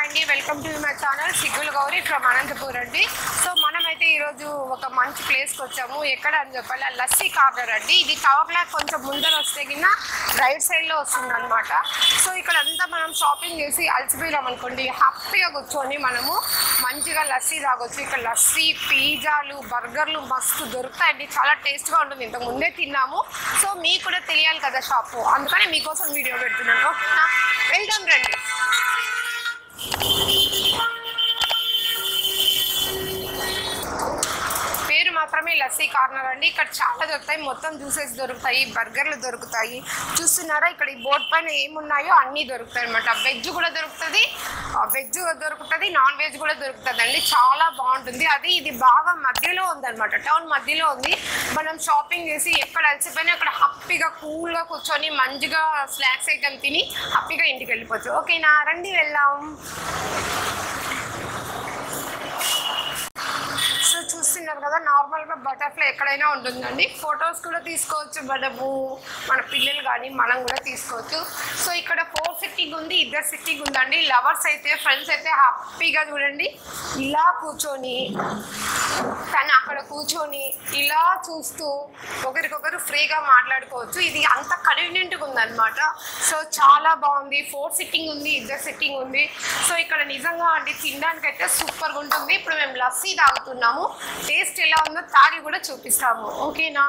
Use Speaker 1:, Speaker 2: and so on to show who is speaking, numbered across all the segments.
Speaker 1: Hi అండి, welcome to my channel సిగ్గుల Gauri from Anantapur అండి. సో మనమైతే ఈరోజు ఒక మంచి ప్లేస్కి వచ్చాము. ఎక్కడ అని చెప్పాలి, లస్సీ కార్నర్ అండి. ఇది టవర్ కొంచెం ముందర వస్తే కింద రైట్ సైడ్లో వస్తుంది అనమాట. సో ఇక్కడ అంతా మనం షాపింగ్ చేసి అలసిపోయినాం అనుకోండి, హ్యాపీగా కూర్చొని మనము మంచిగా లస్సీ తాగొచ్చు. ఇక్కడ లస్సీ, పిజ్జాలు, బర్గర్లు మస్తు దొరుకుతాయండి. చాలా టేస్ట్గా ఉంటుంది. ఇంతకు ముందే తిన్నాము. సో మీకు కూడా తెలియాలి కదా షాపు, అందుకని మీకోసం వీడియో పెడుతున్నాను. ఓకేనా, వెళ్దాం రండి. పేరు మాత్రమే లస్సీ కార్నర్ అండి. ఇక్కడ చాలా దొరుకుతాయి. మొత్తం జ్యూసెస్ దొరుకుతాయి, బర్గర్లు దొరుకుతాయి. చూస్తున్నారా ఇక్కడ ఈ బోర్డు పైన ఏమున్నాయో అన్నీ దొరుకుతాయి అనమాట. వెజ్ కూడా దొరుకుతుంది, నాన్ వెజ్ కూడా దొరుకుతుంది అండి. చాలా బాగుంటుంది. అది ఇది బాగా మధ్యలో ఉందన్నమాట, టౌన్ మధ్యలో ఉంది. మనం షాపింగ్ చేసి ఎక్కడ అలసిపోయినా అక్కడ హ్యాపీగా కూల్గా కూర్చొని మంచిగా స్నాక్స్ ఐటమ్ తిని హ్యాపీగా ఇంటికి వెళ్ళిపోవచ్చు. ఓకేనా, రండి వెళ్దాం. సో చూస్తున్నారు కదా, నార్మల్గా బటర్ఫ్లై ఎక్కడైనా ఉంటుందండి. ఫొటోస్ కూడా తీసుకోవచ్చు మనము, మన పిల్లలు కానీ మనం కూడా తీసుకోవచ్చు. సో ఇక్కడ 4 సిట్టింగ్ ఉంది, 2 సిట్టింగ్ ఉందండి. లవర్స్ అయితే, ఫ్రెండ్స్ అయితే హ్యాపీగా చూడండి ఇలా కూర్చొని, కానీ అక్కడ కూర్చొని ఇలా చూస్తూ ఒకరికొకరు ఫ్రీగా మాట్లాడుకోవచ్చు. ఇది అంత కన్వీనియంట్గా ఉందన్నమాట. సో చాలా బాగుంది. 4 సిట్టింగ్ ఉంది, 2 సిట్టింగ్ ఉంది. సో ఇక్కడ నిజంగా అండి తినడానికి అయితే సూపర్గా ఉంటుంది. ఇప్పుడు మేము లస్సీ తాగుతున్నాము. టేస్ట్ ఎలా ఉందో తాగి కూడా చూపిస్తాము. ఓకేనా,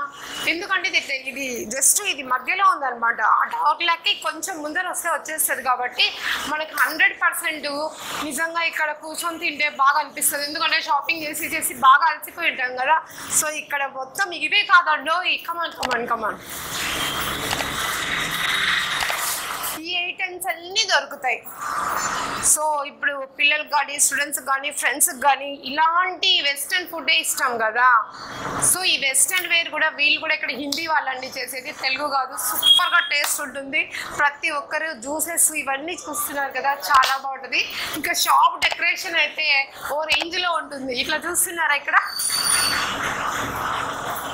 Speaker 1: ఎందుకంటే ఇది జస్ట్ ఇది మధ్యలో ఉందన్నమాట. ఆ డౌట్లకి కొంచెం ముందర వస్తే వచ్చేస్తుంది కాబట్టి మనకి 100% నిజంగా ఇక్కడ కూర్చొని తింటే బాగా అనిపిస్తుంది. ఎందుకంటే షాపింగ్ చేసి బాగా అలసిపోయి ఉంటాం కదా. సో ఇక్కడ మొత్తం ఇవే కాదండో, కమాన్ ఈ ఐటమ్స్ అన్నీ దొరుకుతాయి. సో ఇప్పుడు పిల్లలకు కానీ, స్టూడెంట్స్కి కానీ, ఫ్రెండ్స్కి కానీ ఇలాంటి వెస్ట్రన్ ఫుడ్డే ఇష్టం కదా. సో ఈ వెస్ట్రన్ వేర్ కూడా వీళ్ళు కూడా ఇక్కడ హిందీ వాళ్ళండి చేసేది, తెలుగు కాదు. సూపర్గా టేస్ట్ ఉంటుంది. ప్రతి ఒక్కరు జ్యూసెస్ ఇవన్నీ చూస్తున్నారు కదా, చాలా బాగుంటుంది. ఇంకా షాప్ డెకరేషన్ అయితే ఓ రేంజ్లో ఉంటుంది. ఇట్లా చూస్తున్నారా, ఇక్కడ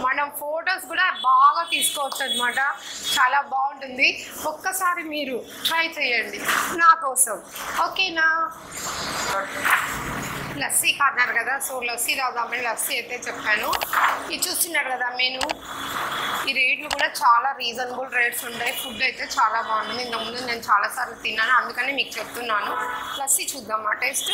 Speaker 1: మనం ఫొటోస్ కూడా బాగా తీసుకోవచ్చు అనమాట. చాలా బాగుంటుంది. ఒక్కసారి మీరు ట్రై చేయండి నా కోసం. ఓకేనా, లస్సీ కార్నర్ కదా, సో లస్సీ తాగుదామని లస్సీ అయితే చెప్పాను. ఇది చూస్తున్నారు కదా మెను, ఈ రేట్లు కూడా చాలా రీజనబుల్ రేట్స్ ఉంటాయి. ఫుడ్ అయితే చాలా బాగుంటుంది. ఇంతకుముందు నేను చాలాసార్లు తిన్నాను, అందుకని మీకు చెప్తున్నాను. లస్సీ చూద్దామా టేస్ట్.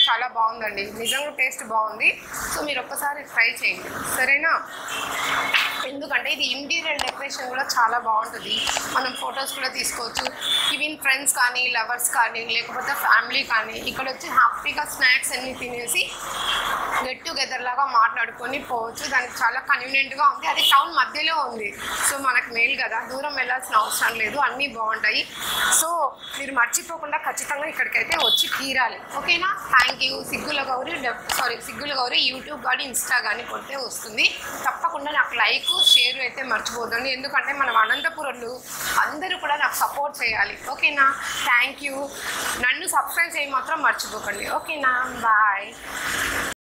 Speaker 1: చాలా బాగుందండి, నిజంగా టేస్ట్ బాగుంది. సో మీరు ఒక్కసారి ట్రై చేయండి, సరేనా. ఎందుకంటే ఇది ఇంటీరియర్ డెకరేషన్ కూడా చాలా బాగుంటుంది. మనం ఫొటోస్ కూడా తీసుకోవచ్చు. ఈవెన్ ఫ్రెండ్స్ కానీ, లవర్స్ కానీ, లేకపోతే ఫ్యామిలీ కానీ ఇక్కడ వచ్చి హ్యాపీగా స్నాక్స్ అన్నీ తినేసి గెట్ టుగెదర్ లాగా మాట్లాడుకొని పోవచ్చు. దానికి చాలా కన్వీనియంట్గా ఉంది. అది టౌన్ మధ్యలో ఉంది. సో మనకు మేలు కదా, దూరం వెళ్ళాల్సిన అవసరం లేదు. అన్నీ బాగుంటాయి. సో మీరు మర్చిపోకుండా ఖచ్చితంగా ఇక్కడికైతే వచ్చి తీరాలి. ఓకేనా, థ్యాంక్ యూ. సిగ్గుల గౌరీ యూట్యూబ్ కానీ, ఇన్స్టా కానీ కొడితే వస్తుంది. తప్పకుండా నాకు లైక్, షేర్ అయితే మర్చిపోదండి. ఎందుకంటే మనం అనంతపురంలో అందరూ కూడా నాకు సపోర్ట్ చేయాలి. ఓకేనా, థ్యాంక్ యూ. నన్ను సబ్స్క్రైబ్ చేయ మాత్రం మర్చిపోకండి. ఓకేనా, బాయ్.